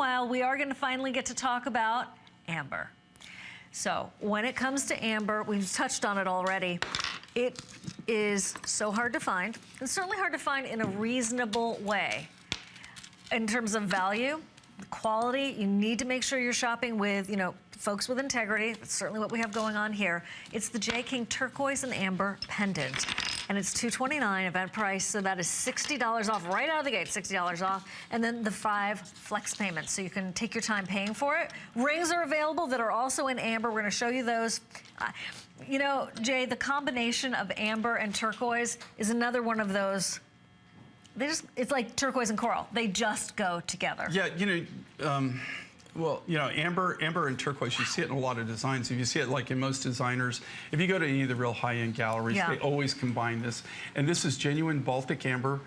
while, we are going to finally get to talk about amber. So when it comes to amber, we've touched on it already. It is so hard to find. It's certainly hard to find in a reasonable way. In terms of value, quality, you need to make sure you're shopping with, you know, folks with integrity. That's certainly what we have going on here. It's the JKing Turquoise and Amber Pendant. And it's $229 event price, so that is $60 off right out of the gate, $60 off. And then the 5 flex payments, so you can take your time paying for it. Rings are available that are also in amber. We're gonna show you those. You know, Jay, the combination of amber and turquoise is another one of those, it's like turquoise and coral. They just go together. Yeah, you know, well, you know, amber and turquoise, you see it in a lot of designs. If you see it like in most designers, if you go to any of the real high-end galleries, they always combine this. And this is genuine Baltic amber.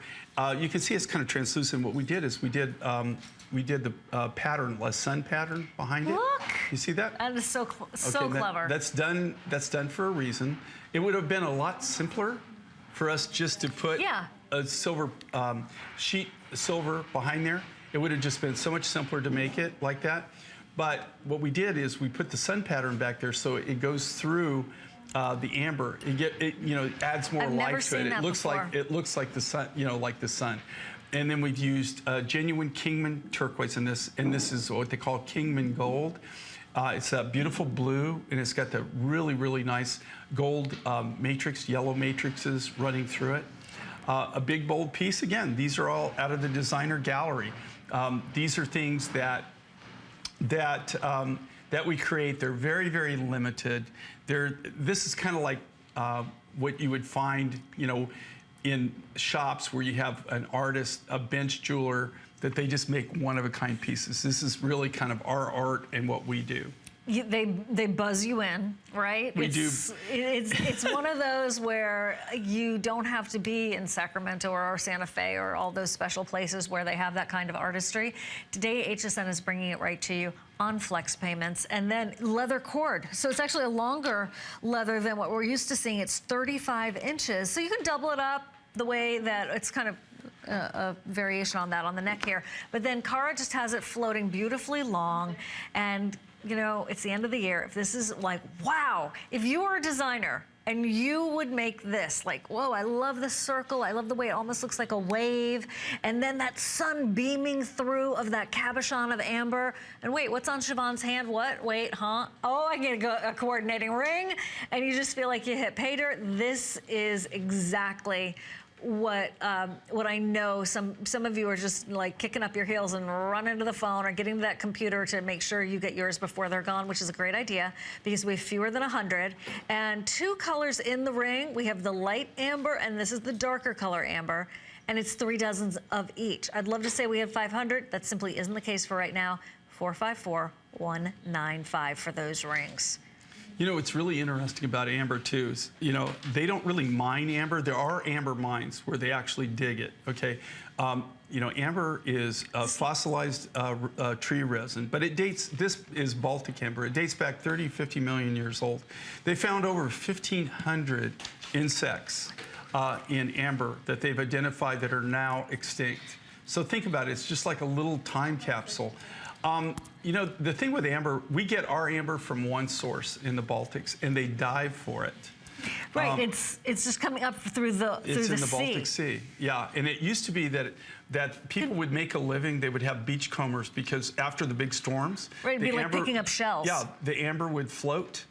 You can see it's kind of translucent. What we did is we did the pattern, a sun pattern behind it. Look! You see that? That is so clever. That's done for a reason. It would have been a lot simpler for us just to put a silver sheet silver behind there. It would have just been so much simpler to make it like that. But what we did is we put the sun pattern back there so it goes through the amber. You know, it adds more light to it. It looks like the sun, you know, like the sun. And then we've used genuine Kingman turquoise in this, and this is what they call Kingman gold. It's a beautiful blue, and it's got the really, really nice gold matrix, yellow matrices running through it. A big, bold piece. Again, these are all out of the designer gallery. These are things that we create. They're very, very limited. This is kind of like what you would find, you know, in shops where you have an artist, a bench jeweler, that they just make one-of-a-kind pieces. This is really kind of our art and what we do. They buzz you in, right? We do. It's one of those where you don't have to be in Sacramento or Santa Fe or all those special places where they have that kind of artistry. Today, HSN is bringing it right to you on flex payments, and then leather cord. So it's actually a longer leather than what we're used to seeing. It's 35 inches. So you can double it up the way that it's kind of a variation on that on the neck here. But then Cara just has it floating beautifully long, and you know, it's the end of the year. If this is like, wow, if you were a designer and you would make this, like, whoa, I love the circle. I love the way it almost looks like a wave. And then that sun beaming through of that cabochon of amber. And wait, what's on Siobhan's hand? What? Wait, huh? Oh, I get a coordinating ring. And you just feel like you hit pay dirt. This is exactly what I know some of you are just like kicking up your heels and running to the phone or getting to that computer to make sure you get yours before they're gone, which is a great idea because we have fewer than 100. And 2 colors in the ring. We have the light amber and this is the darker color amber. And it's 3 dozens of each. I'd love to say we have 500. That simply isn't the case for right now. 454-195 for those rings. You know, what's really interesting about amber, too, is, you know, they don't really mine amber. There are amber mines where they actually dig it, okay? You know, amber is a fossilized tree resin, but this is Baltic amber. It dates back 30, 50 million years old. They found over 1,500 insects in amber that they've identified that are now extinct. So think about it, it's just like a little time capsule. You know, the thing with amber, we get our amber from one source in the Baltics, and they dive for it. Right, it's just coming up through the sea. It's in the Baltic Sea, yeah. And it used to be that people would make a living. They would have beachcombers because after the big storms, right, it'd be like picking up shells. Yeah, the amber would float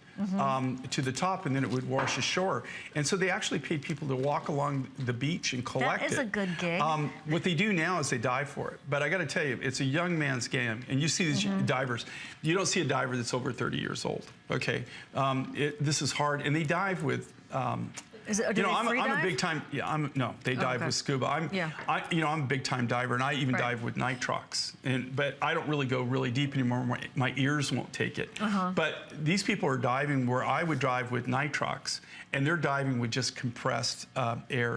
to the top, and then it would wash ashore. And so they actually paid people to walk along the beach and collect it. That is a good gig. What they do now is they dive for it. But I got to tell you, it's a young man's game. And you see these divers. You don't see a diver that's over 30 years old. Okay, this is hard, and they dive with. You know, I'm a big time. Yeah, no, they dive with scuba. You know, I'm a big time diver, and I even dive with nitrox. But I don't really go really deep anymore. My ears won't take it. But these people are diving where I would dive with nitrox, and they're diving with just compressed air.